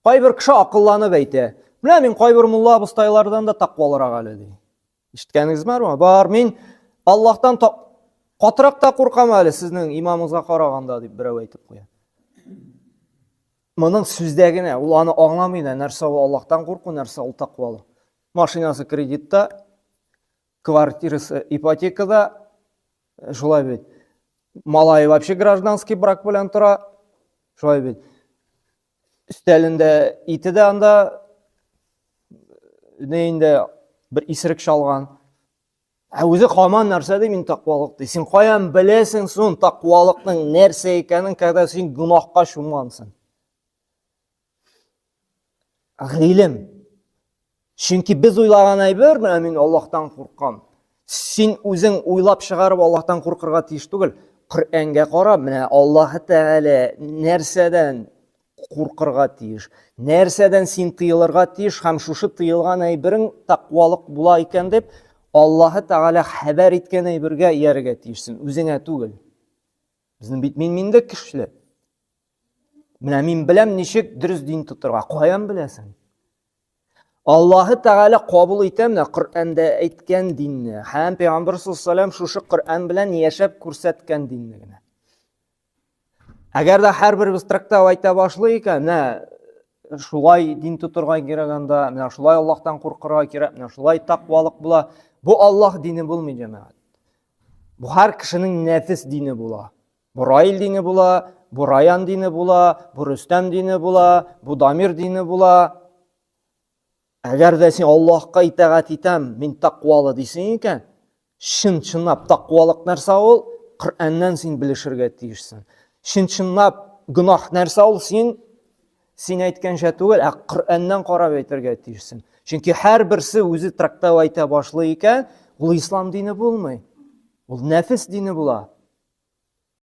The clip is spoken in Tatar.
Кайбер кеше акылланып әйтә. Менә мин кайбер мулла абыстайлардан да тақвалырак әле ди. Ишеткәнегез бармы? Бар, мин Аллаһтан катырак та куркам әле сезнең имамыгызга караганда дип берәү әйтеп куя. Моның сүздәгенә, ул аны аңламый да, нәрсә ул Аллаһтан курку, нәрсә ул тақвалы. Машинасы кредитта, квартирасы ипотекада, шулай бит. Малай вообще гражданский брак белән тора, шулай бит. Өстәлендә ите дә анда нейндә бер исерек шалган. Үзе каман нәрсә ди, мин тақвалык ди. Син каян беләсең соң тақвалыкның нәрсә икәнен, когда син гунахка чумгансың? Гыйлем. Чөнки без уйлаган әйбер, менә мин Аллаһтан куркам. Син үзең уйлап чыгарып Аллаһтан куркырга тиеш түгел. Коръәнгә карап, менә Аллаһ Тәгалә нәрсәдән куркырга тиеш, нәрсәдән син тыелырга тиеш, һәм шушы тыелган әйберең тақвалык була икән дип Аллаһ Тәгалә хәбәр иткән әйбергә иярергә тиешсең, үзеңә түгел. Безнең бит миндә көчле. Менә мин беләм ничек дөрес дин тотырга, каян беләсең? Аллаһ Тәгалә кабул итә менә Коръәндә әйткән динне, һәм Пәйгамбәр саллаллаһу шушы Коръән белән яшәп күрсәткән динне генә. Әгәр дә һәрберебез трактат әйтә башлый икән, менә шулай дин тотырга кирәк анда, менә шулай Аллаһтан куркырга кирәк, менә шулай тақвалык була. Бу Аллаһ дине булмый, җәмәгать. Бу һәр кешенең нәфис дине була. Бу Раил дине була, бу Раян дине була, бу Рөстәм дине була, бу Дамир дине була. Әгәр дә син Аллаһка итәгать итәм, мин тақвалы дисең икән, чын-чынлап тақвалык нәрсә ул? Коръәннән син белешергә тиешсең. Чын-чынлап гынах нәрсә ул? Син әйткәнчә түгел, ә Коръәннән карап әйтергә тиешсең. Чөнки һәрберсе үзе трактат әйтә башлый икән, ул ислам дине булмый. Ул нәфис дине була.